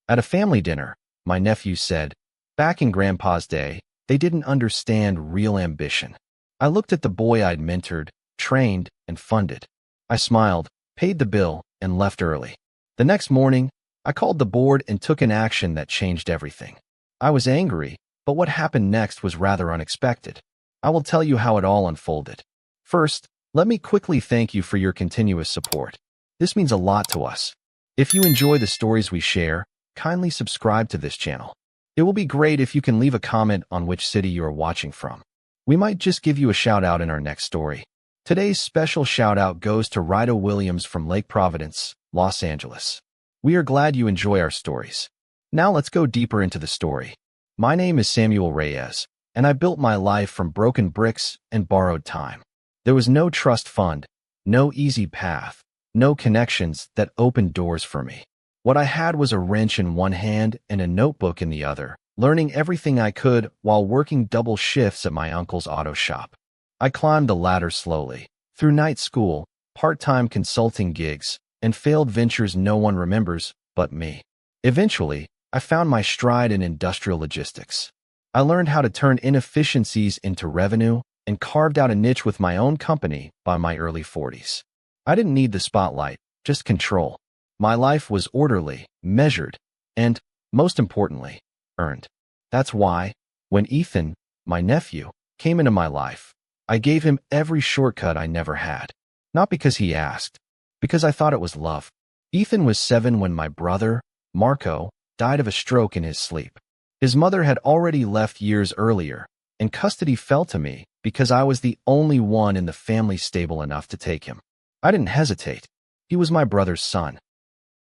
At a family dinner, my nephew said, back in Grandpa's day, they didn't understand real ambition. I looked at the boy I'd mentored, trained, and funded. I smiled, paid the bill, and left early. The next morning, I called the board and took an action that changed everything. I was angry, but what happened next was rather unexpected. I will tell you how it all unfolded. First, let me quickly thank you for your continuous support. This means a lot to us. If you enjoy the stories we share, kindly subscribe to this channel. It will be great if you can leave a comment on which city you are watching from. We might just give you a shout out in our next story. Today's special shout out goes to Rita Williams from Lake Providence, Los Angeles. We are glad you enjoy our stories. Now let's go deeper into the story. My name is Samuel Reyes, and I built my life from broken bricks and borrowed time. There was no trust fund, no easy path, no connections that opened doors for me. What I had was a wrench in one hand and a notebook in the other, learning everything I could while working double shifts at my uncle's auto shop. I climbed the ladder slowly, through night school, part-time consulting gigs, and failed ventures no one remembers but me. Eventually, I found my stride in industrial logistics. I learned how to turn inefficiencies into revenue and carved out a niche with my own company by my early 40s. I didn't need the spotlight, just control. My life was orderly, measured, and, most importantly, earned. That's why, when Ethan, my nephew, came into my life, I gave him every shortcut I never had. Not because he asked, because I thought it was love. Ethan was 7 when my brother, Marco, died of a stroke in his sleep. His mother had already left years earlier, and custody fell to me because I was the only one in the family stable enough to take him. I didn't hesitate. He was my brother's son.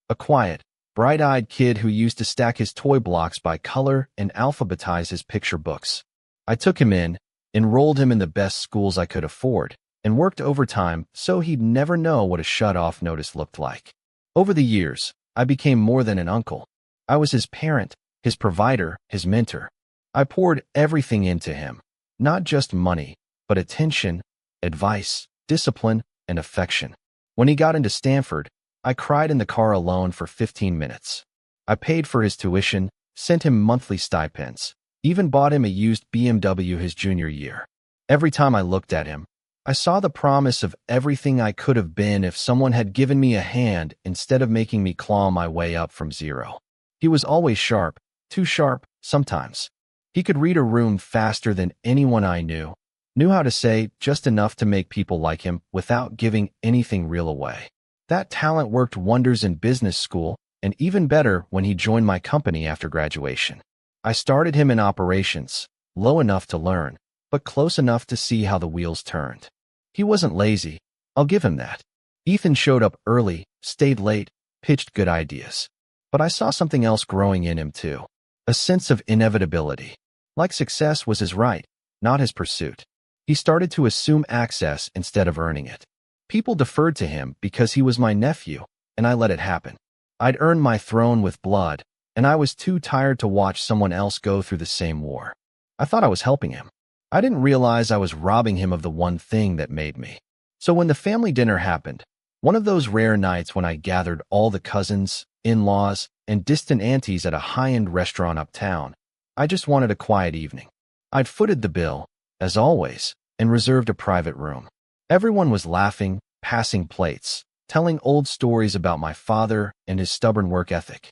A quiet, bright-eyed kid who used to stack his toy blocks by color and alphabetize his picture books. I took him in, enrolled him in the best schools I could afford, and worked overtime so he'd never know what a shut-off notice looked like. Over the years, I became more than an uncle. I was his parent, his provider, his mentor. I poured everything into him, not just money, but attention, advice, discipline, and affection. When he got into Stanford, I cried in the car alone for 15 minutes. I paid for his tuition, sent him monthly stipends, even bought him a used BMW his junior year. Every time I looked at him, I saw the promise of everything I could have been if someone had given me a hand instead of making me claw my way up from zero. He was always sharp, too sharp, sometimes. He could read a room faster than anyone I knew how to say just enough to make people like him without giving anything real away. That talent worked wonders in business school, and even better when he joined my company after graduation. I started him in operations, low enough to learn, but close enough to see how the wheels turned. He wasn't lazy, I'll give him that. Ethan showed up early, stayed late, pitched good ideas. But I saw something else growing in him too, a sense of inevitability. Like success was his right, not his pursuit. He started to assume access instead of earning it. People deferred to him because he was my nephew, and I let it happen. I'd earned my throne with blood, and I was too tired to watch someone else go through the same war. I thought I was helping him. I didn't realize I was robbing him of the one thing that made me. So when the family dinner happened, one of those rare nights when I gathered all the cousins, in-laws, and distant aunties at a high-end restaurant uptown, I just wanted a quiet evening. I'd footed the bill, as always, and reserved a private room. Everyone was laughing, passing plates, telling old stories about my father and his stubborn work ethic.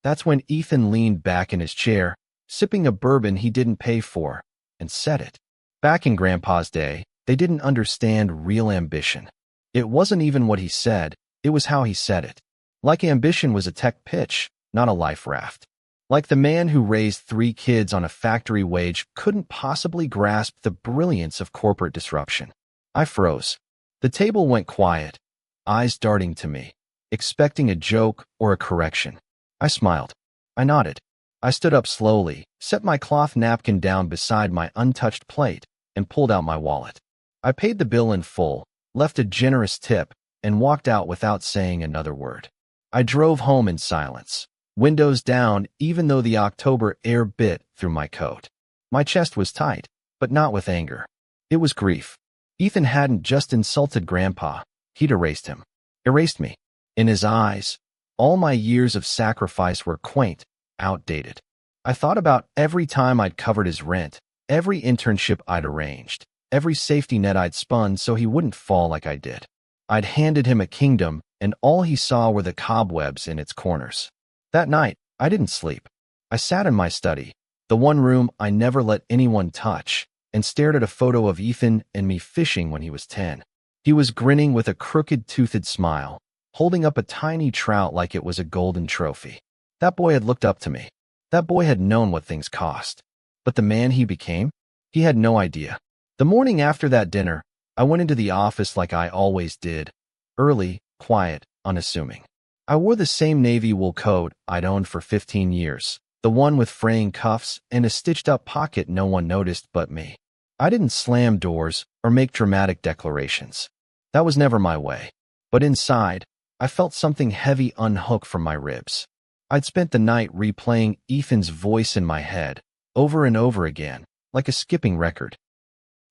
That's when Ethan leaned back in his chair, sipping a bourbon he didn't pay for, and said it. Back in Grandpa's day, they didn't understand real ambition. It wasn't even what he said, it was how he said it. Like ambition was a tech pitch, not a life raft. Like the man who raised 3 kids on a factory wage couldn't possibly grasp the brilliance of corporate disruption. I froze. The table went quiet, eyes darting to me, expecting a joke or a correction. I smiled. I nodded. I stood up slowly, set my cloth napkin down beside my untouched plate, and pulled out my wallet. I paid the bill in full, left a generous tip, and walked out without saying another word. I drove home in silence, windows down even though the October air bit through my coat. My chest was tight, but not with anger. It was grief. Ethan hadn't just insulted Grandpa, he'd erased him. Erased me. In his eyes, All my years of sacrifice were quaint, outdated. I thought about every time I'd covered his rent, every internship I'd arranged, every safety net I'd spun so he wouldn't fall like I did. I'd handed him a kingdom, and all he saw were the cobwebs in its corners. That night, I didn't sleep. I sat in my study, the one room I never let anyone touch, and stared at a photo of Ethan and me fishing when he was 10. He was grinning with a crooked-toothed smile, holding up a tiny trout like it was a golden trophy. That boy had looked up to me. That boy had known what things cost. But the man he became? He had no idea. The morning after that dinner, I went into the office like I always did. Early, quiet, unassuming. I wore the same navy wool coat I'd owned for 15 years, the one with fraying cuffs and a stitched-up pocket no one noticed but me. I didn't slam doors or make dramatic declarations. That was never my way. But inside, I felt something heavy unhook from my ribs. I'd spent the night replaying Ethan's voice in my head, over and over again, like a skipping record.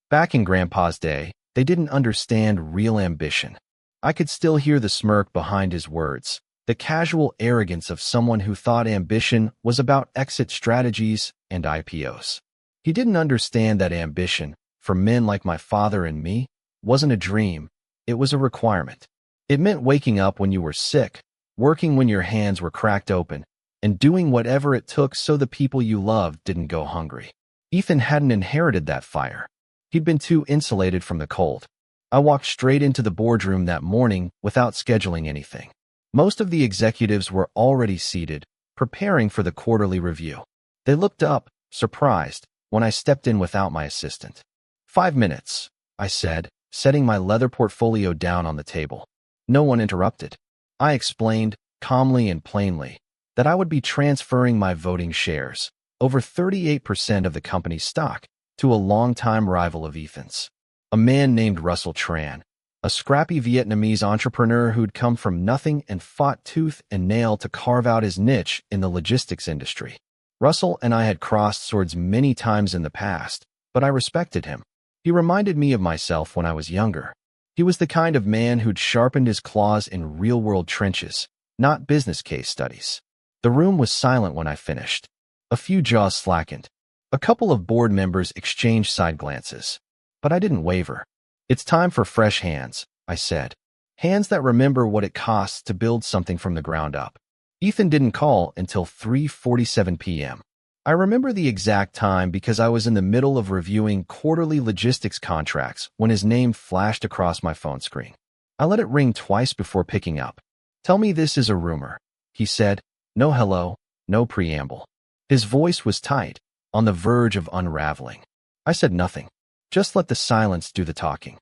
Back in Grandpa's day, they didn't understand real ambition. I could still hear the smirk behind his words, the casual arrogance of someone who thought ambition was about exit strategies and IPOs. He didn't understand that ambition, for men like my father and me, wasn't a dream, it was a requirement. It meant waking up when you were sick, working when your hands were cracked open, and doing whatever it took so the people you loved didn't go hungry. Ethan hadn't inherited that fire. He'd been too insulated from the cold. I walked straight into the boardroom that morning without scheduling anything. Most of the executives were already seated, preparing for the quarterly review. They looked up, surprised, when I stepped in without my assistant. 5 minutes, I said, setting my leather portfolio down on the table. No one interrupted. I explained, calmly and plainly, that I would be transferring my voting shares, over 38% of the company's stock, to a longtime rival of Ethan's, a man named Russell Tran, a scrappy Vietnamese entrepreneur who'd come from nothing and fought tooth and nail to carve out his niche in the logistics industry. Russell and I had crossed swords many times in the past, but I respected him. He reminded me of myself when I was younger. He was the kind of man who'd sharpened his claws in real-world trenches, not business case studies. The room was silent when I finished. A few jaws slackened. A couple of board members exchanged side glances. But I didn't waver. It's time for fresh hands, I said. Hands that remember what it costs to build something from the ground up. Ethan didn't call until 3:47 p.m. I remember the exact time because I was in the middle of reviewing quarterly logistics contracts when his name flashed across my phone screen. I let it ring twice before picking up. "Tell me this is a rumor," he said. No hello, no preamble. His voice was tight, on the verge of unraveling. I said nothing. Just let the silence do the talking.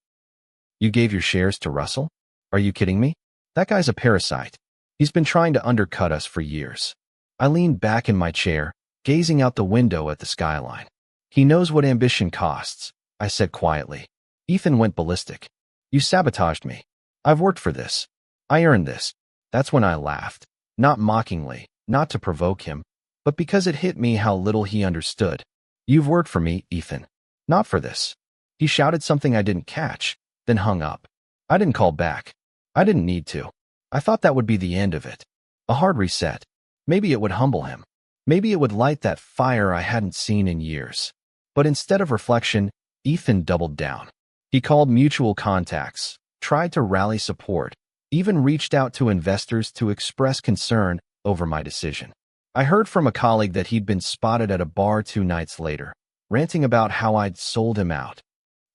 "You gave your shares to Russell? Are you kidding me? That guy's a parasite. He's been trying to undercut us for years." I leaned back in my chair, gazing out the window at the skyline. "He knows what ambition costs," I said quietly. Ethan went ballistic. "You sabotaged me. I've worked for this. I earned this." That's when I laughed, not mockingly, not to provoke him, but because it hit me how little he understood. "You've worked for me, Ethan. Not for this." He shouted something I didn't catch, then hung up. I didn't call back. I didn't need to. I thought that would be the end of it. A hard reset. Maybe it would humble him. Maybe it would light that fire I hadn't seen in years. But instead of reflection, Ethan doubled down. He called mutual contacts, tried to rally support, even reached out to investors to express concern over my decision. I heard from a colleague that he'd been spotted at a bar 2 nights later, ranting about how I'd sold him out.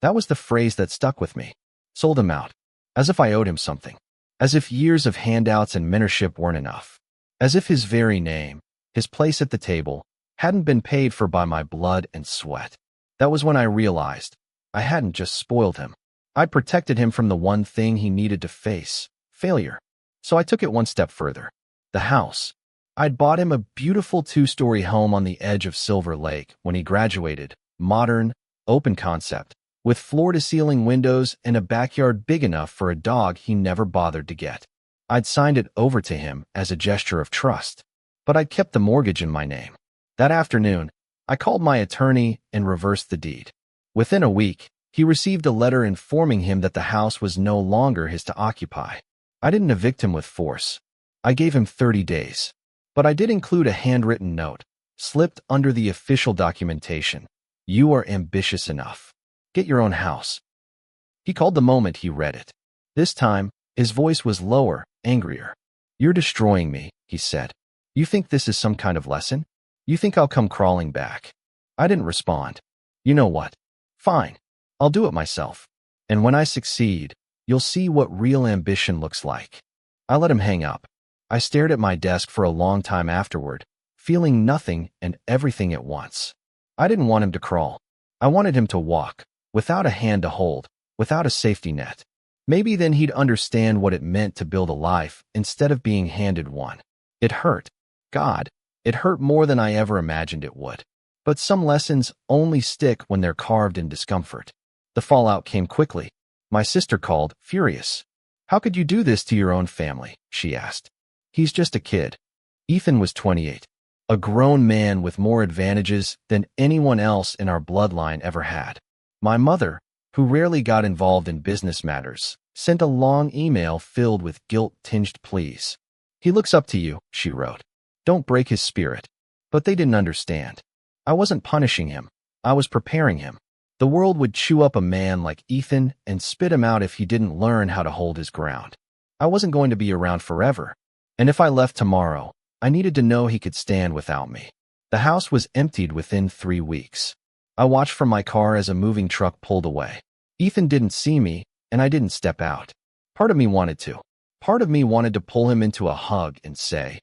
That was the phrase that stuck with me. Sold him out. As if I owed him something. As if years of handouts and mentorship weren't enough. As if his very name, his place at the table, hadn't been paid for by my blood and sweat. That was when I realized I hadn't just spoiled him. I'd protected him from the one thing he needed to face, failure. So I took it one step further. The house. I'd bought him a beautiful 2-story home on the edge of Silver Lake when he graduated, modern, open concept, with floor-to-ceiling windows and a backyard big enough for a dog he never bothered to get. I'd signed it over to him as a gesture of trust, but I'd kept the mortgage in my name. That afternoon, I called my attorney and reversed the deed. Within a week, he received a letter informing him that the house was no longer his to occupy. I didn't evict him with force. I gave him 30 days. But I did include a handwritten note, slipped under the official documentation. You are ambitious enough. Get your own house. He called the moment he read it. This time, his voice was lower, angrier. You're destroying me, he said. You think this is some kind of lesson? You think I'll come crawling back? I didn't respond. You know what? Fine. I'll do it myself. And when I succeed, you'll see what real ambition looks like. I let him hang up. I stared at my desk for a long time afterward, feeling nothing and everything at once. I didn't want him to crawl. I wanted him to walk, without a hand to hold, without a safety net. Maybe then he'd understand what it meant to build a life instead of being handed one. It hurt. God, it hurt more than I ever imagined it would. But some lessons only stick when they're carved in discomfort. The fallout came quickly. My sister called, furious. How could you do this to your own family? She asked. He's just a kid. Ethan was 28, a grown man with more advantages than anyone else in our bloodline ever had. My mother, who rarely got involved in business matters, sent a long email filled with guilt-tinged pleas. He looks up to you, she wrote. Don't break his spirit. But they didn't understand. I wasn't punishing him. I was preparing him. The world would chew up a man like Ethan and spit him out if he didn't learn how to hold his ground. I wasn't going to be around forever. And if I left tomorrow, I needed to know he could stand without me. The house was emptied within 3 weeks. I watched from my car as a moving truck pulled away. Ethan didn't see me, and I didn't step out. Part of me wanted to. Part of me wanted to pull him into a hug and say,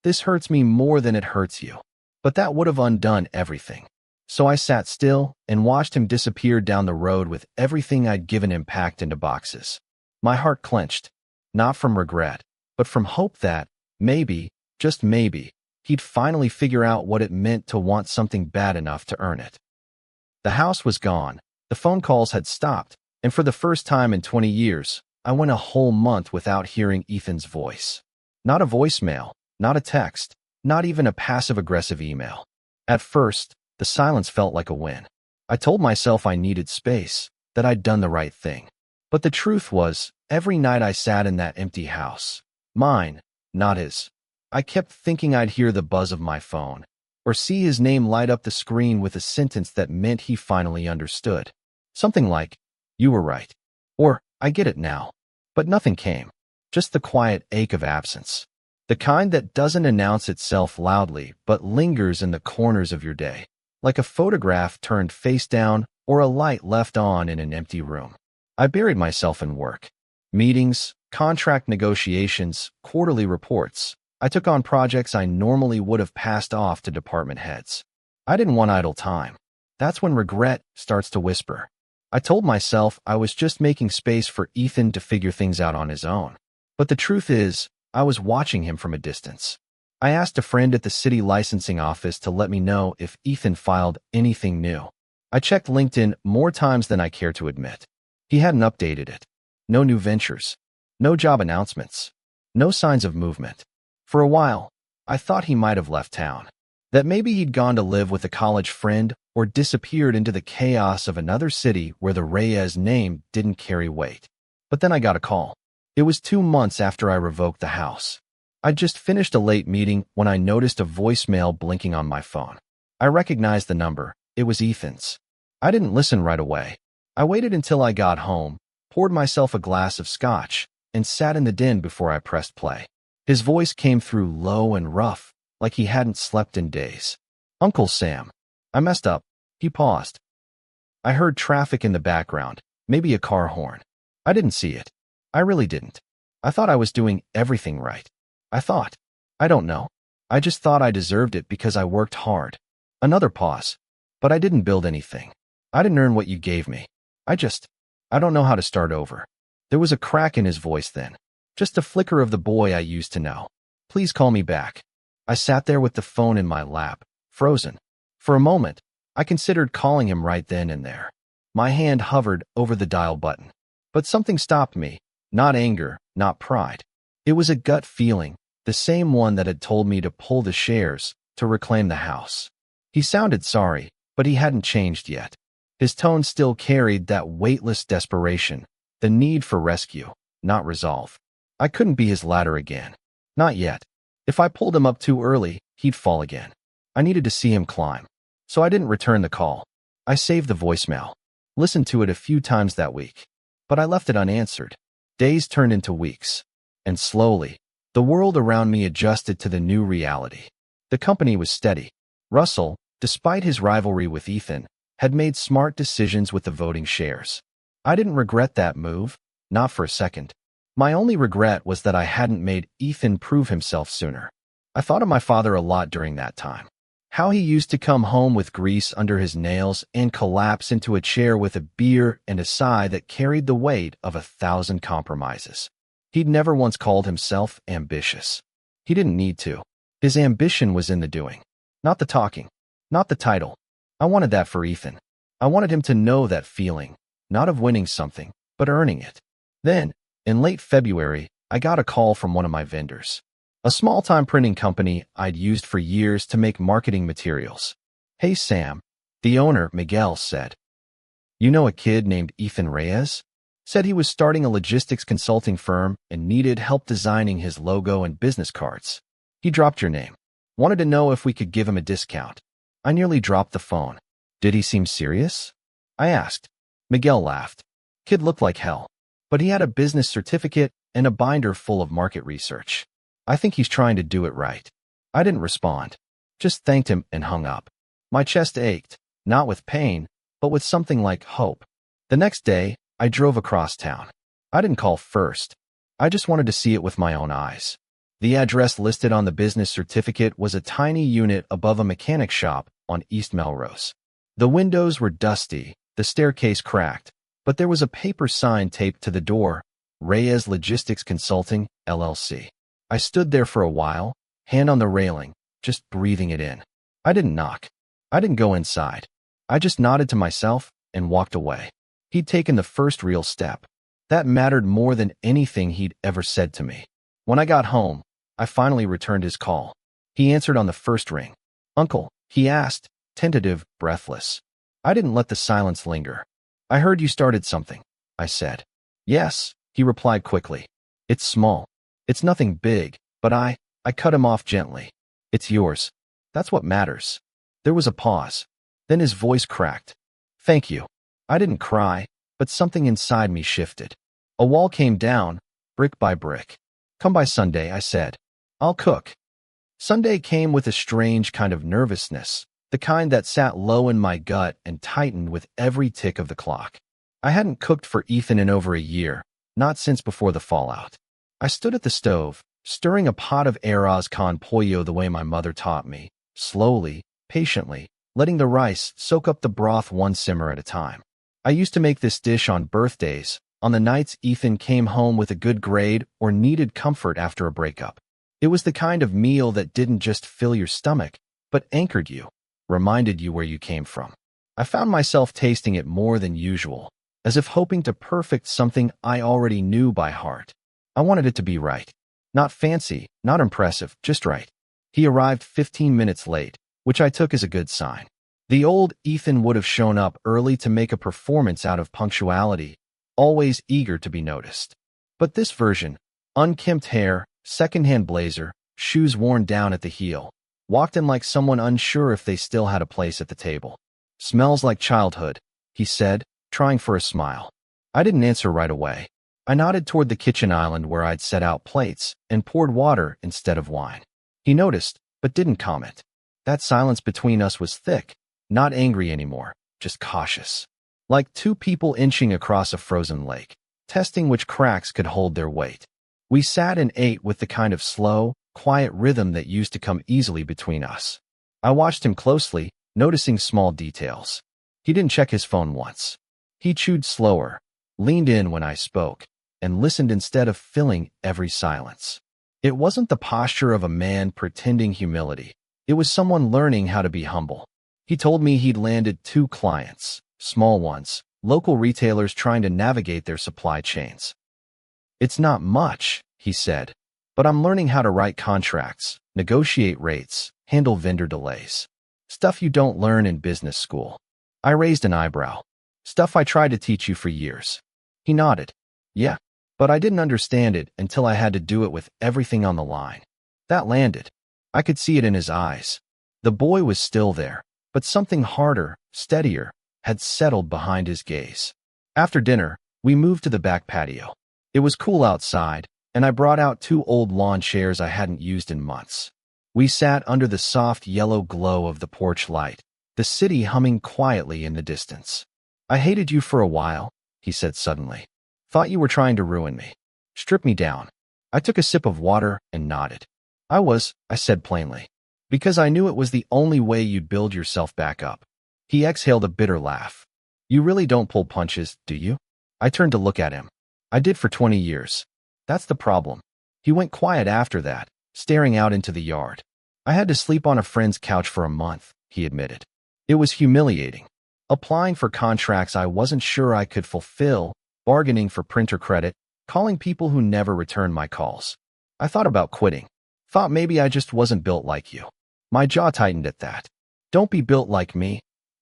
this hurts me more than it hurts you. But that would have undone everything. So I sat still and watched him disappear down the road with everything I'd given him packed into boxes. My heart clenched, not from regret, but from hope that, maybe, just maybe, he'd finally figure out what it meant to want something bad enough to earn it. The house was gone, the phone calls had stopped, and for the first time in 20 years, I went a whole month without hearing Ethan's voice. Not a voicemail, not a text, not even a passive-aggressive email. At first, the silence felt like a win. I told myself I needed space, that I'd done the right thing. But the truth was, every night I sat in that empty house, mine, not his, I kept thinking I'd hear the buzz of my phone, or see his name light up the screen with a sentence that meant he finally understood. Something like, you were right. Or, I get it now. But nothing came. Just the quiet ache of absence. The kind that doesn't announce itself loudly, but lingers in the corners of your day, like a photograph turned face down or a light left on in an empty room. I buried myself in work. Meetings, contract negotiations, quarterly reports. I took on projects I normally would have passed off to department heads. I didn't want idle time. That's when regret starts to whisper. I told myself I was just making space for Ethan to figure things out on his own. But the truth is, I was watching him from a distance. I asked a friend at the city licensing office to let me know if Ethan filed anything new. I checked LinkedIn more times than I care to admit. He hadn't updated it. No new ventures. No job announcements. No signs of movement. For a while, I thought he might have left town. That maybe he'd gone to live with a college friend or disappeared into the chaos of another city where the Reyes name didn't carry weight. But then I got a call. It was 2 months after I revoked the house. I'd just finished a late meeting when I noticed a voicemail blinking on my phone. I recognized the number. It was Ethan's. I didn't listen right away. I waited until I got home, poured myself a glass of scotch, and sat in the den before I pressed play. His voice came through low and rough, like he hadn't slept in days. Uncle Sam. I messed up. He paused. I heard traffic in the background, maybe a car horn. I didn't see it. I really didn't. I thought I was doing everything right. I don't know. I just thought I deserved it because I worked hard. Another pause. But I didn't build anything. I didn't earn what you gave me. I don't know how to start over. There was a crack in his voice then. Just a flicker of the boy I used to know. Please call me back. I sat there with the phone in my lap, frozen. For a moment, I considered calling him right then and there. My hand hovered over the dial button. But something stopped me. Not anger, not pride. It was a gut feeling, the same one that had told me to pull the shares, to reclaim the house. He sounded sorry, but he hadn't changed yet. His tone still carried that weightless desperation, the need for rescue, not resolve. I couldn't be his ladder again. Not yet. If I pulled him up too early, he'd fall again. I needed to see him climb. So I didn't return the call. I saved the voicemail. Listened to it a few times that week. But I left it unanswered. Days turned into weeks. And slowly, the world around me adjusted to the new reality. The company was steady. Russell, despite his rivalry with Ethan, had made smart decisions with the voting shares. I didn't regret that move, not for a second. My only regret was that I hadn't made Ethan prove himself sooner. I thought of my father a lot during that time. How he used to come home with grease under his nails and collapse into a chair with a beer and a sigh that carried the weight of 1,000 compromises. He'd never once called himself ambitious. He didn't need to. His ambition was in the doing, not the talking, not the title. I wanted that for Ethan. I wanted him to know that feeling, not of winning something, but earning it. Then, in late February, I got a call from one of my vendors. A small-time printing company I'd used for years to make marketing materials. "Hey Sam," the owner, Miguel, said. "You know a kid named Ethan Reyes?" Said he was starting a logistics consulting firm and needed help designing his logo and business cards. He dropped your name. Wanted to know if we could give him a discount. I nearly dropped the phone. "Did he seem serious?" I asked. Miguel laughed. Kid looked like hell, but he had a business certificate and a binder full of market research. "I think he's trying to do it right." I didn't respond, just thanked him and hung up. My chest ached, not with pain, but with something like hope. The next day, I drove across town. I didn't call first. I just wanted to see it with my own eyes. The address listed on the business certificate was a tiny unit above a mechanic shop on East Melrose. The windows were dusty, the staircase cracked, but there was a paper sign taped to the door, Reyes Logistics Consulting, LLC. I stood there for a while, hand on the railing, just breathing it in. I didn't knock. I didn't go inside. I just nodded to myself and walked away. He'd taken the first real step. That mattered more than anything he'd ever said to me. When I got home, I finally returned his call. He answered on the first ring. "Uncle," he asked, tentative, breathless. I didn't let the silence linger. "I heard you started something," I said. "Yes," he replied quickly. "It's small. It's nothing big, but I cut him off gently. "It's yours. That's what matters." There was a pause. Then his voice cracked. "Thank you." I didn't cry, but something inside me shifted. A wall came down, brick by brick. "Come by Sunday," I said. "I'll cook." Sunday came with a strange kind of nervousness, the kind that sat low in my gut and tightened with every tick of the clock. I hadn't cooked for Ethan in over a year, not since before the fallout. I stood at the stove, stirring a pot of arroz con pollo the way my mother taught me, slowly, patiently, letting the rice soak up the broth one simmer at a time. I used to make this dish on birthdays, on the nights Ethan came home with a good grade or needed comfort after a breakup. It was the kind of meal that didn't just fill your stomach, but anchored you, reminded you where you came from. I found myself tasting it more than usual, as if hoping to perfect something I already knew by heart. I wanted it to be right. Not fancy, not impressive, just right. He arrived 15 minutes late, which I took as a good sign. The old Ethan would have shown up early to make a performance out of punctuality, always eager to be noticed. But this version, unkempt hair, secondhand blazer, shoes worn down at the heel, walked in like someone unsure if they still had a place at the table. "Smells like childhood," he said, trying for a smile. I didn't answer right away. I nodded toward the kitchen island where I'd set out plates and poured water instead of wine. He noticed, but didn't comment. That silence between us was thick, not angry anymore, just cautious. Like two people inching across a frozen lake, testing which cracks could hold their weight. We sat and ate with the kind of slow, quiet rhythm that used to come easily between us. I watched him closely, noticing small details. He didn't check his phone once. He chewed slower, leaned in when I spoke, and listened instead of filling every silence. It wasn't the posture of a man pretending humility. It was someone learning how to be humble. He told me he'd landed 2 clients, small ones, local retailers trying to navigate their supply chains. "It's not much," he said, "but I'm learning how to write contracts, negotiate rates, handle vendor delays. Stuff you don't learn in business school." I raised an eyebrow. "Stuff I tried to teach you for years." He nodded. "Yeah, but I didn't understand it until I had to do it with everything on the line." That landed. I could see it in his eyes. The boy was still there, but something harder, steadier, had settled behind his gaze. After dinner, we moved to the back patio. It was cool outside, and I brought out 2 old lawn chairs I hadn't used in months. We sat under the soft yellow glow of the porch light, the city humming quietly in the distance. "I hated you for a while," he said suddenly. "Thought you were trying to ruin me. Strip me down." I took a sip of water and nodded. I said plainly. "Because I knew it was the only way you'd build yourself back up." He exhaled a bitter laugh. "You really don't pull punches, do you?" I turned to look at him. "I did for 20 years. That's the problem." He went quiet after that, staring out into the yard. "I had to sleep on a friend's couch for a month," he admitted. "It was humiliating. Applying for contracts I wasn't sure I could fulfill, bargaining for printer credit, calling people who never returned my calls. I thought about quitting. Thought maybe I just wasn't built like you." My jaw tightened at that. "Don't be built like me,"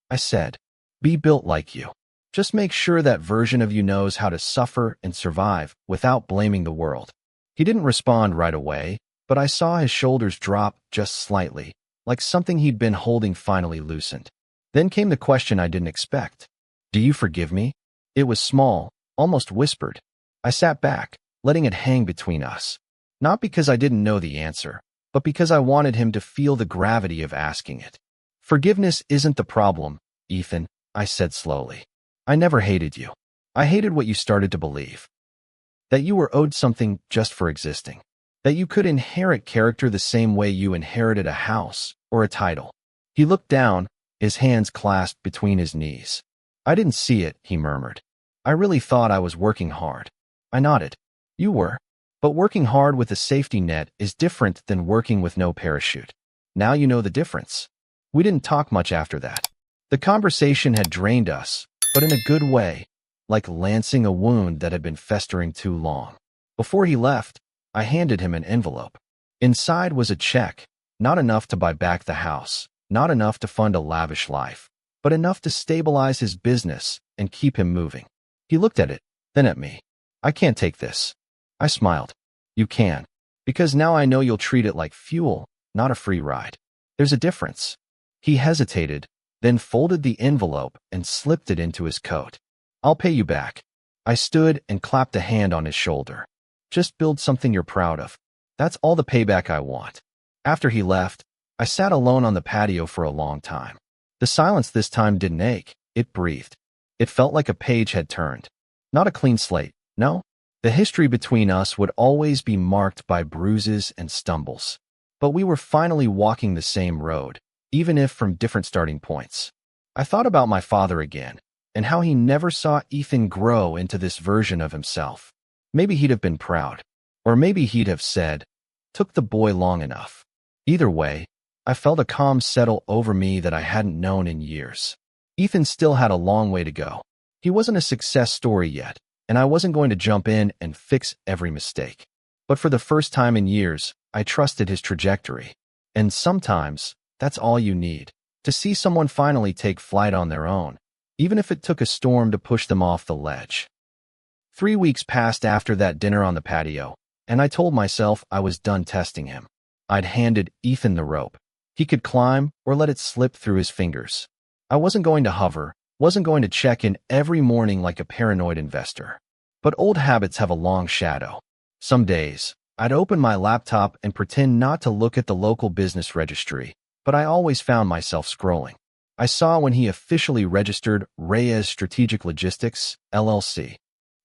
I said. "Be built like you. Just make sure that version of you knows how to suffer and survive without blaming the world." He didn't respond right away, but I saw his shoulders drop just slightly, like something he'd been holding finally loosened. Then came the question I didn't expect. "Do you forgive me?" It was small, almost whispered. I sat back, letting it hang between us. Not because I didn't know the answer, but because I wanted him to feel the gravity of asking it. "Forgiveness isn't the problem, Ethan," I said slowly. "I never hated you. I hated what you started to believe. That you were owed something just for existing. That you could inherit character the same way you inherited a house or a title." He looked down, his hands clasped between his knees. "I didn't see it," he murmured. "I really thought I was working hard." I nodded. "You were. But working hard with a safety net is different than working with no parachute. Now you know the difference." We didn't talk much after that. The conversation had drained us, but in a good way, like lancing a wound that had been festering too long. Before he left, I handed him an envelope. Inside was a check, not enough to buy back the house, not enough to fund a lavish life, but enough to stabilize his business and keep him moving. He looked at it, then at me. "I can't take this." I smiled. "You can, because now I know you'll treat it like fuel, not a free ride. There's a difference." He hesitated, then folded the envelope and slipped it into his coat. "I'll pay you back." I stood and clapped a hand on his shoulder. "Just build something you're proud of. That's all the payback I want." After he left, I sat alone on the patio for a long time. The silence this time didn't ache, it breathed. It felt like a page had turned. Not a clean slate, no. The history between us would always be marked by bruises and stumbles. But we were finally walking the same road, even if from different starting points. I thought about my father again, and how he never saw Ethan grow into this version of himself. Maybe he'd have been proud, or maybe he'd have said, "Took the boy long enough." Either way, I felt a calm settle over me that I hadn't known in years. Ethan still had a long way to go. He wasn't a success story yet, and I wasn't going to jump in and fix every mistake. But for the first time in years, I trusted his trajectory. And sometimes, that's all you need, to see someone finally take flight on their own, even if it took a storm to push them off the ledge. 3 weeks passed after that dinner on the patio, and I told myself I was done testing him. I'd handed Ethan the rope. He could climb or let it slip through his fingers. I wasn't going to hover, wasn't going to check in every morning like a paranoid investor. But old habits have a long shadow. Some days, I'd open my laptop and pretend not to look at the local business registry, but I always found myself scrolling. I saw when he officially registered Reyes Strategic Logistics, LLC.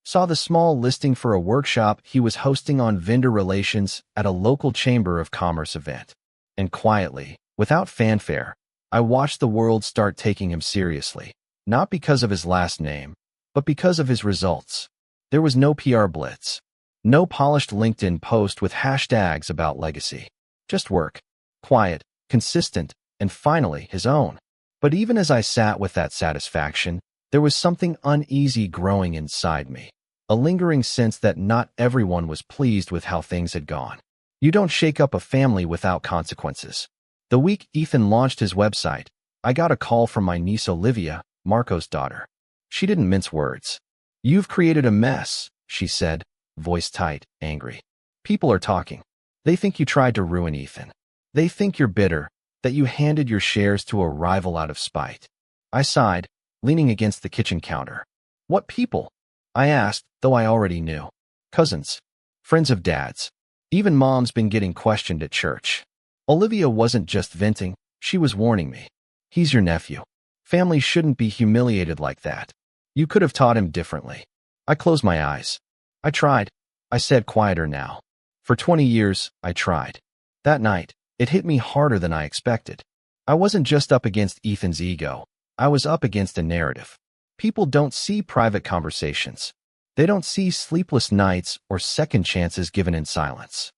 Saw the small listing for a workshop he was hosting on vendor relations at a local Chamber of Commerce event. And quietly, without fanfare, I watched the world start taking him seriously, not because of his last name, but because of his results. There was no PR blitz, no polished LinkedIn post with hashtags about legacy. Just work, quiet, consistent, and finally his own. But even as I sat with that satisfaction, there was something uneasy growing inside me, a lingering sense that not everyone was pleased with how things had gone. You don't shake up a family without consequences. The week Ethan launched his website, I got a call from my niece Olivia, Marco's daughter. She didn't mince words. "You've created a mess," she said, voice tight, angry. "People are talking. They think you tried to ruin Ethan. They think you're bitter, that you handed your shares to a rival out of spite. I sighed, leaning against the kitchen counter. What people? I asked, though I already knew. Cousins. Friends of Dad's. Even Mom's been getting questioned at church. Olivia wasn't just venting, she was warning me. He's your nephew. Family shouldn't be humiliated like that. You could have taught him differently. I closed my eyes. I tried. I said quieter now. For 20 years, I tried. That night, it hit me harder than I expected. I wasn't just up against Ethan's ego. I was up against a narrative. People don't see private conversations. They don't see sleepless nights or second chances given in silence.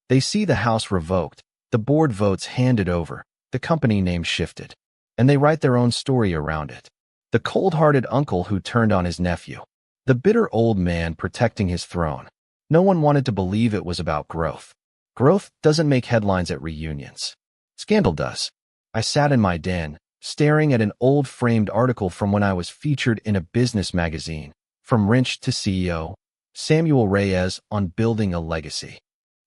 They see the house revoked, the board votes handed over, the company name shifted, and they write their own story around it. The cold-hearted uncle who turned on his nephew. The bitter old man protecting his throne. No one wanted to believe it was about growth. Growth doesn't make headlines at reunions. Scandal does. I sat in my den, staring at an old framed article from when I was featured in a business magazine, From Wrench to CEO, Samuel Reyes on Building a Legacy.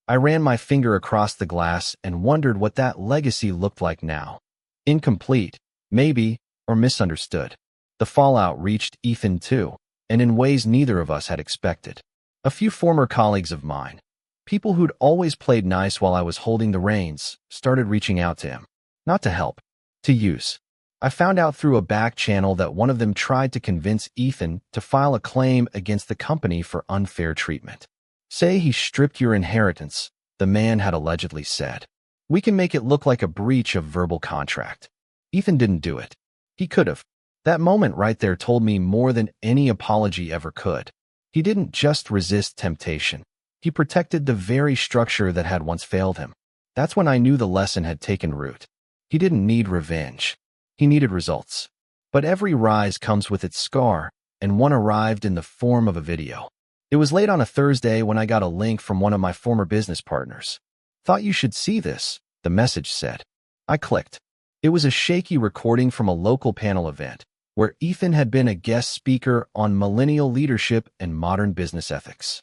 I ran my finger across the glass and wondered what that legacy looked like now. Incomplete, maybe, or misunderstood. The fallout reached Ethan too, and in ways neither of us had expected. A few former colleagues of mine, people who'd always played nice while I was holding the reins, started reaching out to him. Not to help, to use. I found out through a back channel that one of them tried to convince Ethan to file a claim against the company for unfair treatment. Say he stripped your inheritance, the man had allegedly said. We can make it look like a breach of verbal contract. Ethan didn't do it. He could have. That moment right there told me more than any apology ever could. He didn't just resist temptation. He protected the very structure that had once failed him. That's when I knew the lesson had taken root. He didn't need revenge. He needed results. But every rise comes with its scar, and one arrived in the form of a video. It was late on a Thursday when I got a link from one of my former business partners. Thought you should see this, the message said. I clicked. It was a shaky recording from a local panel event, where Ethan had been a guest speaker on millennial leadership and modern business ethics.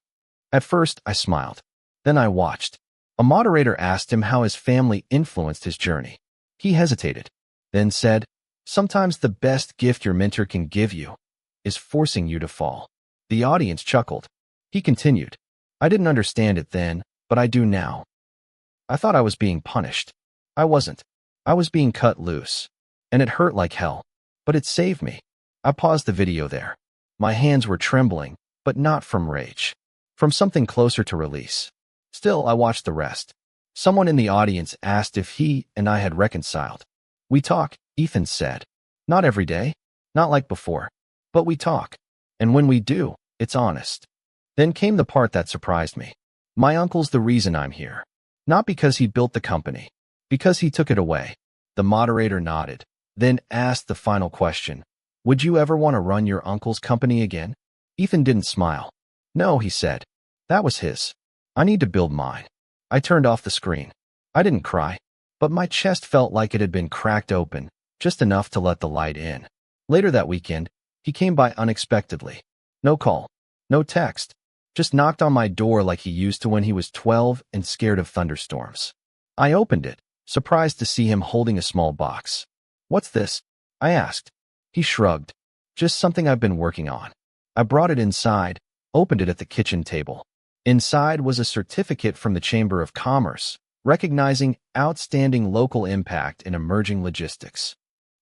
At first, I smiled. Then I watched. A moderator asked him how his family influenced his journey. He hesitated, then said, "Sometimes the best gift your mentor can give you is forcing you to fall." The audience chuckled. He continued, "I didn't understand it then, but I do now. I thought I was being punished. I wasn't. I was being cut loose. And it hurt like hell. But it saved me." I paused the video there. My hands were trembling, but not from rage. From something closer to release. Still, I watched the rest. Someone in the audience asked if he and I had reconciled. "We talk," Ethan said. "Not every day. Not like before. But we talk. And when we do, it's honest." Then came the part that surprised me. "My uncle's the reason I'm here. Not because he built the company. Because he took it away." The moderator nodded, then asked the final question. "Would you ever want to run your uncle's company again?" Ethan didn't smile. "No," he said. "That was his. I need to build mine." I turned off the screen. I didn't cry, but my chest felt like it had been cracked open, just enough to let the light in. Later that weekend, he came by unexpectedly. No call, no text, just knocked on my door like he used to when he was 12 and scared of thunderstorms. I opened it, surprised to see him holding a small box. "What's this?" I asked. He shrugged. "Just something I've been working on." I brought it inside, opened it at the kitchen table. Inside was a certificate from the Chamber of Commerce, recognizing outstanding local impact in emerging logistics.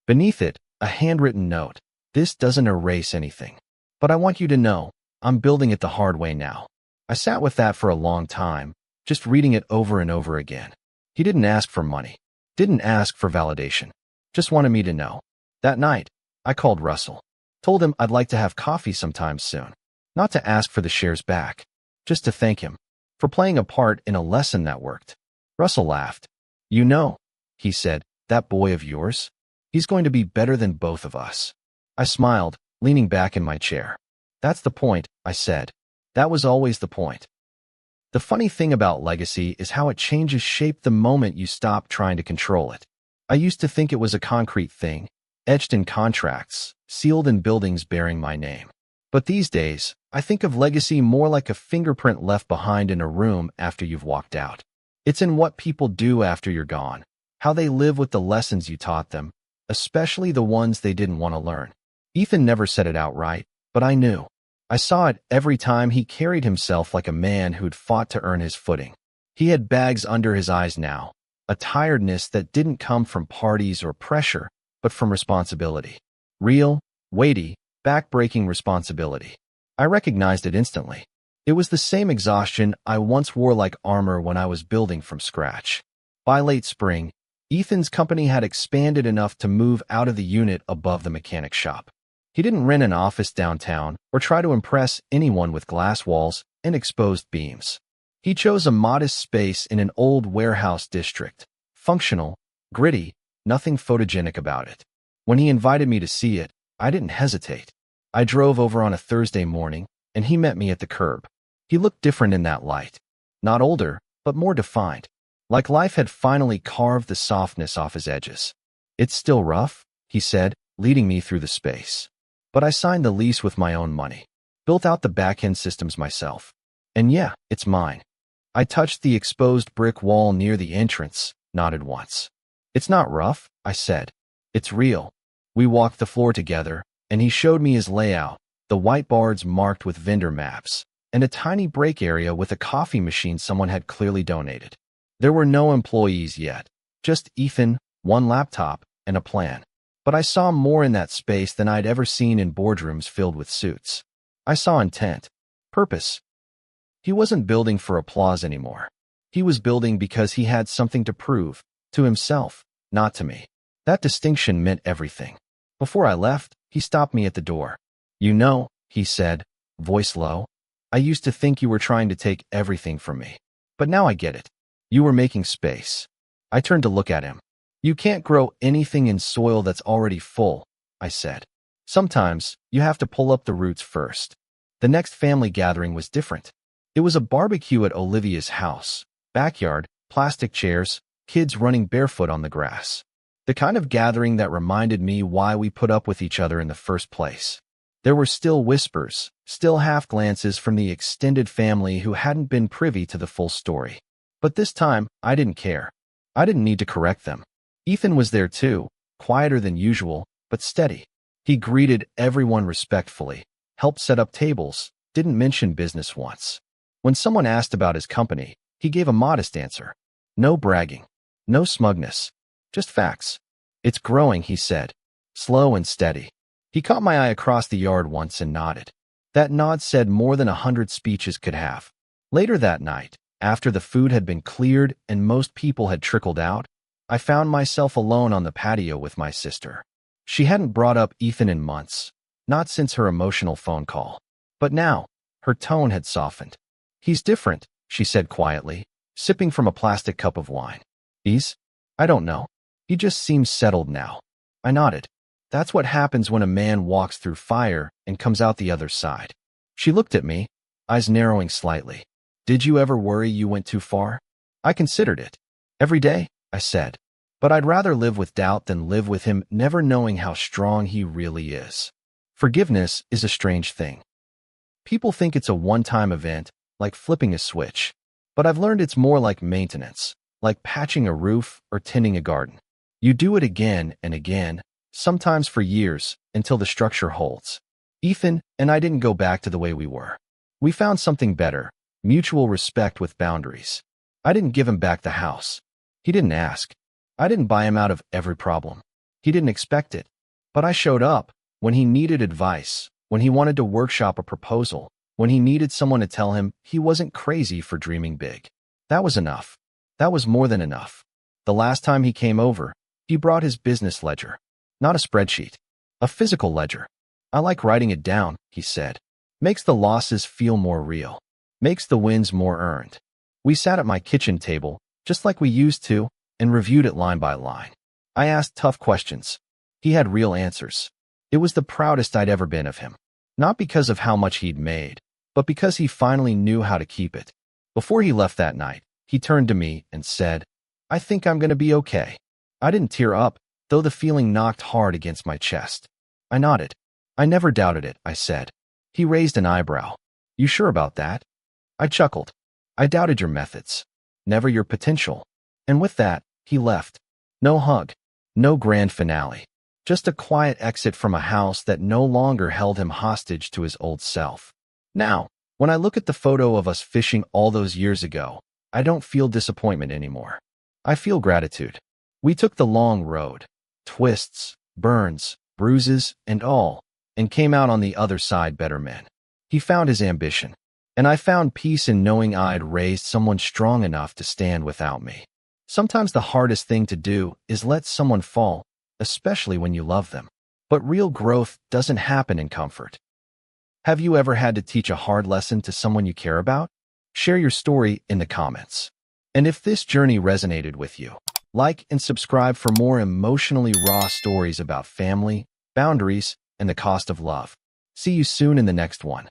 Beneath it, a handwritten note. "This doesn't erase anything, but I want you to know, I'm building it the hard way now." I sat with that for a long time, just reading it over and over again. He didn't ask for money, didn't ask for validation, just wanted me to know. That night, I called Russell, told him I'd like to have coffee sometime soon, not to ask for the shares back, just to thank him for playing a part in a lesson that worked. Russell laughed. "You know," he said, "that boy of yours? He's going to be better than both of us." I smiled, leaning back in my chair. "That's the point," I said. "That was always the point." The funny thing about legacy is how it changes shape the moment you stop trying to control it. I used to think it was a concrete thing, etched in contracts, sealed in buildings bearing my name. But these days, I think of legacy more like a fingerprint left behind in a room after you've walked out. It's in what people do after you're gone, how they live with the lessons you taught them, especially the ones they didn't want to learn. Ethan never said it outright, but I knew. I saw it every time. He carried himself like a man who'd fought to earn his footing. He had bags under his eyes now, a tiredness that didn't come from parties or pressure, but from responsibility. Real, weighty, back-breaking responsibility. I recognized it instantly. It was the same exhaustion I once wore like armor when I was building from scratch. By late spring, Ethan's company had expanded enough to move out of the unit above the mechanic shop. He didn't rent an office downtown or try to impress anyone with glass walls and exposed beams. He chose a modest space in an old warehouse district. Functional, gritty, nothing photogenic about it. When he invited me to see it, I didn't hesitate. I drove over on a Thursday morning, and he met me at the curb. He looked different in that light. Not older, but more defined. Like life had finally carved the softness off his edges. "It's still rough," he said, leading me through the space. "But I signed the lease with my own money. Built out the back-end systems myself. And yeah, it's mine." I touched the exposed brick wall near the entrance, nodded once. "It's not rough," I said. "It's real." We walked the floor together, and he showed me his layout, the whiteboards marked with vendor maps, and a tiny break area with a coffee machine someone had clearly donated. There were no employees yet, just Ethan, one laptop, and a plan. But I saw more in that space than I'd ever seen in boardrooms filled with suits. I saw intent, purpose. He wasn't building for applause anymore. He was building because he had something to prove, to himself, not to me. That distinction meant everything. Before I left, he stopped me at the door. "You know," he said, voice low, "I used to think you were trying to take everything from me. But now I get it. You were making space." I turned to look at him. "You can't grow anything in soil that's already full," I said. "Sometimes, you have to pull up the roots first." The next family gathering was different. It was a barbecue at Olivia's house. Backyard, plastic chairs, kids running barefoot on the grass. The kind of gathering that reminded me why we put up with each other in the first place. There were still whispers, still half-glances from the extended family who hadn't been privy to the full story. But this time, I didn't care. I didn't need to correct them. Ethan was there too, quieter than usual, but steady. He greeted everyone respectfully, helped set up tables, didn't mention business once. When someone asked about his company, he gave a modest answer. No bragging, no smugness, just facts. "It's growing," he said, slow and steady. He caught my eye across the yard once and nodded. That nod said more than 100 speeches could have. Later that night, after the food had been cleared and most people had trickled out, I found myself alone on the patio with my sister. She hadn't brought up Ethan in months, not since her emotional phone call. But now, her tone had softened. "He's different," she said quietly, sipping from a plastic cup of wine. I don't know. He just seems settled now." I nodded. That's what happens when a man walks through fire and comes out the other side. She looked at me, eyes narrowing slightly. "Did you ever worry you went too far?" I considered it. "Every day," I said. "But I'd rather live with doubt than live with him never knowing how strong he really is." Forgiveness is a strange thing. People think it's a one-time event, like flipping a switch. But I've learned it's more like maintenance, like patching a roof or tending a garden. You do it again and again, sometimes for years, until the structure holds. Ethan and I didn't go back to the way we were. We found something better, mutual respect with boundaries. I didn't give him back the house. He didn't ask. I didn't buy him out of every problem. He didn't expect it. But I showed up when he needed advice, when he wanted to workshop a proposal, when he needed someone to tell him he wasn't crazy for dreaming big. That was enough. That was more than enough. The last time he came over, he brought his business ledger. Not a spreadsheet. A physical ledger. "I like writing it down," he said. "Makes the losses feel more real. Makes the wins more earned." We sat at my kitchen table, just like we used to, and reviewed it line by line. I asked tough questions. He had real answers. It was the proudest I'd ever been of him. Not because of how much he'd made, but because he finally knew how to keep it. Before he left that night, he turned to me and said, "I think I'm going to be okay." I didn't tear up, though the feeling knocked hard against my chest. I nodded. "I never doubted it," I said. He raised an eyebrow. "You sure about that?" I chuckled. "I doubted your methods. never your potential. And with that, he left. No hug, no grand finale. Just a quiet exit from a house that no longer held him hostage to his old self. Now, when I look at the photo of us fishing all those years ago, I don't feel disappointment anymore. I feel gratitude. We took the long road, twists, burns, bruises, and all, and came out on the other side better men. He found his ambition, and I found peace in knowing I'd raised someone strong enough to stand without me. Sometimes the hardest thing to do is let someone fall, especially when you love them. But real growth doesn't happen in comfort. Have you ever had to teach a hard lesson to someone you care about? Share your story in the comments. And if this journey resonated with you, like and subscribe for more emotionally raw stories about family, boundaries, and the cost of love. See you soon in the next one.